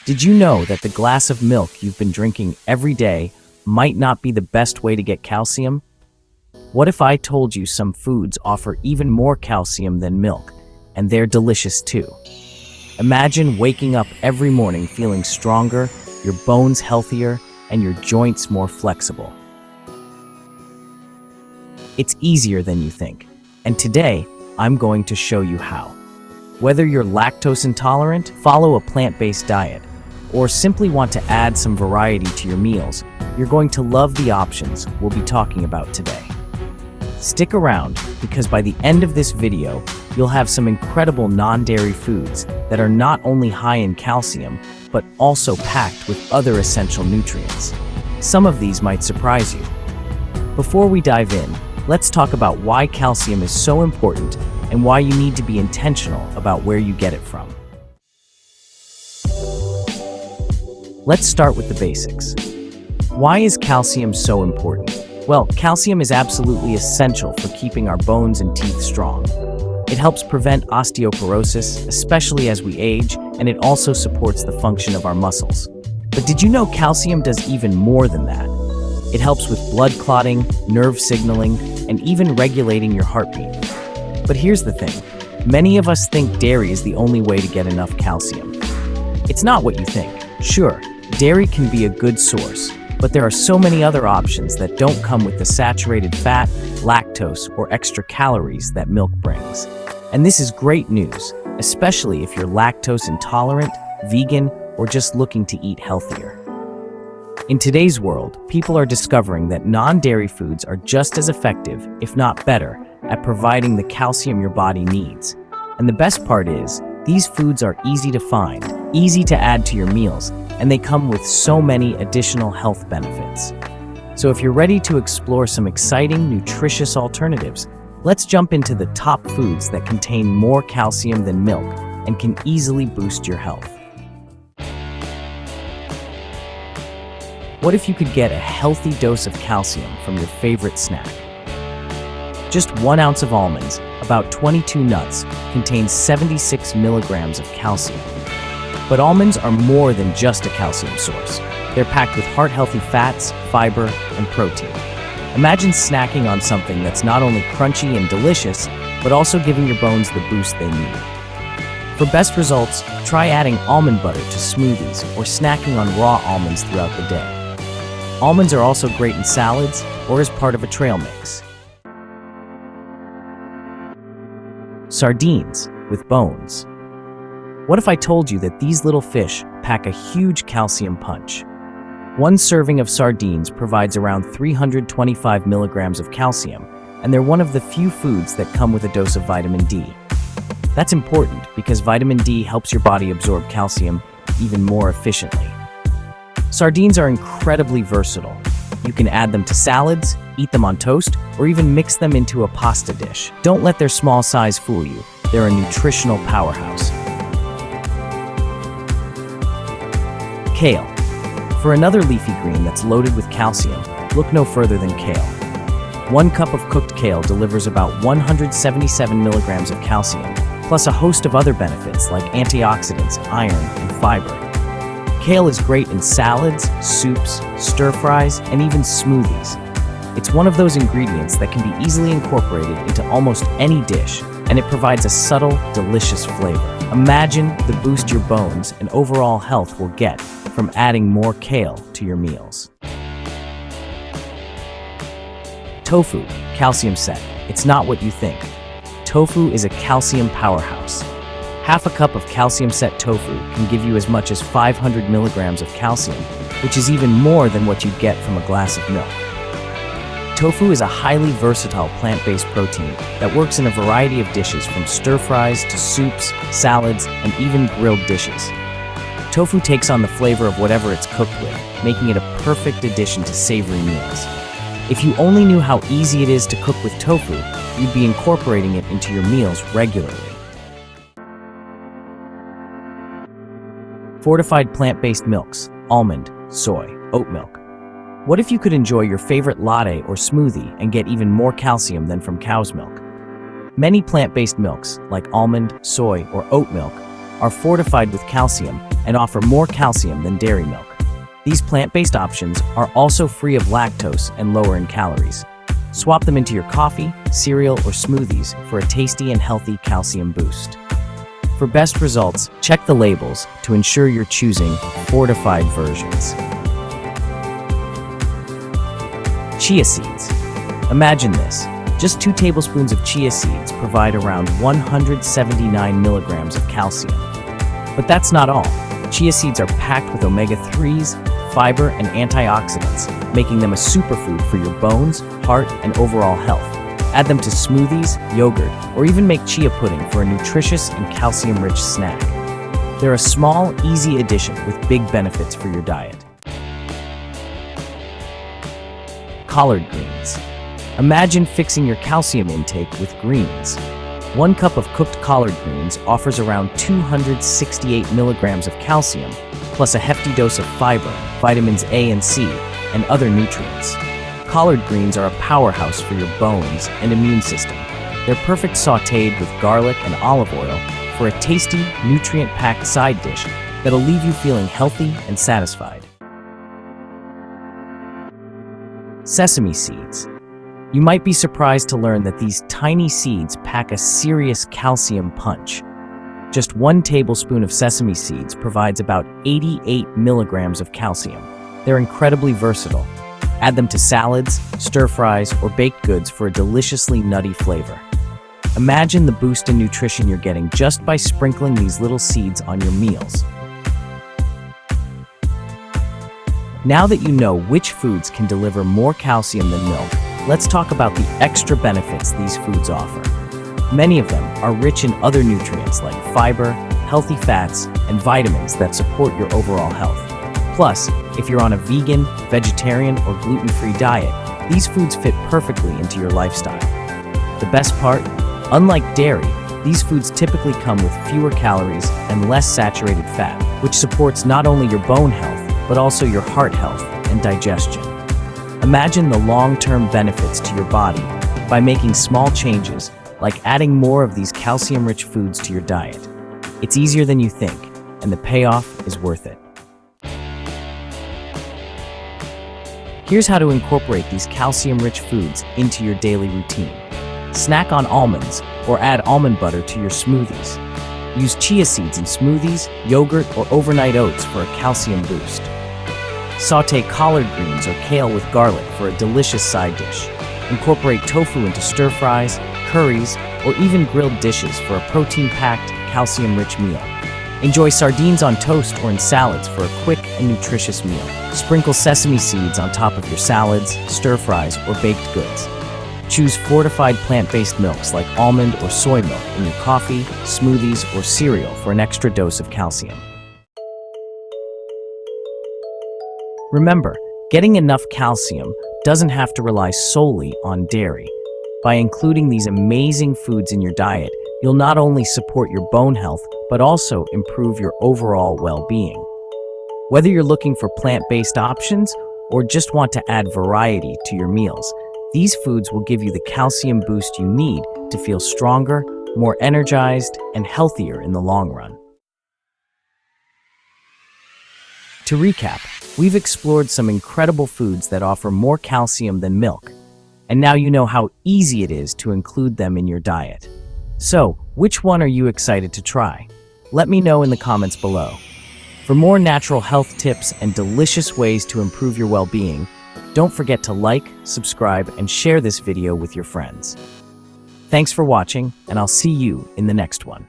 Did you know that the glass of milk you've been drinking every day might not be the best way to get calcium? What if I told you some foods offer even more calcium than milk, and they're delicious too? Imagine waking up every morning feeling stronger, your bones healthier, and your joints more flexible. It's easier than you think, and today I'm going to show you how. Whether you're lactose intolerant, follow a plant-based diet, or simply want to add some variety to your meals, you're going to love the options we'll be talking about today. Stick around, because by the end of this video, you'll have some incredible non-dairy foods that are not only high in calcium, but also packed with other essential nutrients. Some of these might surprise you. Before we dive in, let's talk about why calcium is so important and why you need to be intentional about where you get it from. Let's start with the basics. Why is calcium so important? Well, calcium is absolutely essential for keeping our bones and teeth strong. It helps prevent osteoporosis, especially as we age, and it also supports the function of our muscles. But did you know calcium does even more than that? It helps with blood clotting, nerve signaling, and even regulating your heartbeat. But here's the thing. Many of us think dairy is the only way to get enough calcium. It's not what you think. Sure, dairy can be a good source, but there are so many other options that don't come with the saturated fat, lactose, or extra calories that milk brings. And this is great news, especially if you're lactose intolerant, vegan, or just looking to eat healthier. In today's world, people are discovering that non-dairy foods are just as effective, if not better, at providing the calcium your body needs. And the best part is, these foods are easy to find, easy to add to your meals, and they come with so many additional health benefits. So if you're ready to explore some exciting, nutritious alternatives, let's jump into the top foods that contain more calcium than milk and can easily boost your health. What if you could get a healthy dose of calcium from your favorite snack? Just 1 ounce of almonds, about 22 nuts, contains 76 milligrams of calcium. But almonds are more than just a calcium source. They're packed with heart-healthy fats, fiber, and protein. Imagine snacking on something that's not only crunchy and delicious, but also giving your bones the boost they need. For best results, try adding almond butter to smoothies or snacking on raw almonds throughout the day. Almonds are also great in salads or as part of a trail mix. Sardines with bones. What if I told you that these little fish pack a huge calcium punch? 1 serving of sardines provides around 325 milligrams of calcium, and they're one of the few foods that come with a dose of vitamin D. That's important because vitamin D helps your body absorb calcium even more efficiently. Sardines are incredibly versatile. You can add them to salads, eat them on toast, or even mix them into a pasta dish. Don't let their small size fool you. They're a nutritional powerhouse. Kale. For another leafy green that's loaded with calcium, look no further than kale. 1 cup of cooked kale delivers about 177 milligrams of calcium, plus a host of other benefits like antioxidants, iron, and fiber. Kale is great in salads, soups, stir-fries, and even smoothies. It's one of those ingredients that can be easily incorporated into almost any dish, and it provides a subtle, delicious flavor. Imagine the boost your bones and overall health will get from adding more kale to your meals. Tofu, calcium set. It's not what you think. Tofu is a calcium powerhouse. Half a cup of calcium-set tofu can give you as much as 500 milligrams of calcium, which is even more than what you'd get from a glass of milk. Tofu is a highly versatile plant-based protein that works in a variety of dishes from stir-fries to soups, salads, and even grilled dishes. Tofu takes on the flavor of whatever it's cooked with, making it a perfect addition to savory meals. If you only knew how easy it is to cook with tofu, you'd be incorporating it into your meals regularly. Fortified plant-based milks, almond, soy, oat milk. What if you could enjoy your favorite latte or smoothie and get even more calcium than from cow's milk? Many plant-based milks, like almond, soy, or oat milk, are fortified with calcium and offer more calcium than dairy milk. These plant-based options are also free of lactose and lower in calories. Swap them into your coffee, cereal, or smoothies for a tasty and healthy calcium boost. For best results, check the labels to ensure you're choosing fortified versions. Chia seeds. Imagine this. Just 2 tablespoons of chia seeds provide around 179 milligrams of calcium. But that's not all. Chia seeds are packed with omega-3s, fiber, and antioxidants, making them a superfood for your bones, heart, and overall health. Add them to smoothies, yogurt, or even make chia pudding for a nutritious and calcium-rich snack. They're a small, easy addition with big benefits for your diet. Collard greens. Imagine fixing your calcium intake with greens. 1 cup of cooked collard greens offers around 268 milligrams of calcium, plus a hefty dose of fiber, vitamins A and C, and other nutrients. Collard greens are a powerhouse for your bones and immune system. They're perfect sautéed with garlic and olive oil for a tasty, nutrient-packed side dish that'll leave you feeling healthy and satisfied. Sesame seeds. You might be surprised to learn that these tiny seeds pack a serious calcium punch. Just 1 tablespoon of sesame seeds provides about 88 milligrams of calcium. They're incredibly versatile. Add them to salads, stir-fries, or baked goods for a deliciously nutty flavor. Imagine the boost in nutrition you're getting just by sprinkling these little seeds on your meals. Now that you know which foods can deliver more calcium than milk, let's talk about the extra benefits these foods offer. Many of them are rich in other nutrients like fiber, healthy fats, and vitamins that support your overall health. Plus, if you're on a vegan, vegetarian, or gluten-free diet, these foods fit perfectly into your lifestyle. The best part? Unlike dairy, these foods typically come with fewer calories and less saturated fat, which supports not only your bone health, but also your heart health and digestion. Imagine the long-term benefits to your body by making small changes, like adding more of these calcium-rich foods to your diet. It's easier than you think, and the payoff is worth it. Here's how to incorporate these calcium-rich foods into your daily routine. Snack on almonds or add almond butter to your smoothies. Use chia seeds in smoothies, yogurt, or overnight oats for a calcium boost. Sauté collard greens or kale with garlic for a delicious side dish. Incorporate tofu into stir-fries, curries, or even grilled dishes for a protein-packed, calcium-rich meal. Enjoy sardines on toast or in salads for a quick and nutritious meal. Sprinkle sesame seeds on top of your salads, stir-fries, or baked goods. Choose fortified plant-based milks like almond or soy milk in your coffee, smoothies, or cereal for an extra dose of calcium. Remember, getting enough calcium doesn't have to rely solely on dairy. By including these amazing foods in your diet, you'll not only support your bone health, but also improve your overall well-being. Whether you're looking for plant-based options or just want to add variety to your meals, these foods will give you the calcium boost you need to feel stronger, more energized, and healthier in the long run. To recap, we've explored some incredible foods that offer more calcium than milk, and now you know how easy it is to include them in your diet. So, which one are you excited to try? Let me know in the comments below. For more natural health tips and delicious ways to improve your well-being, don't forget to like, subscribe, and share this video with your friends. Thanks for watching, and I'll see you in the next one.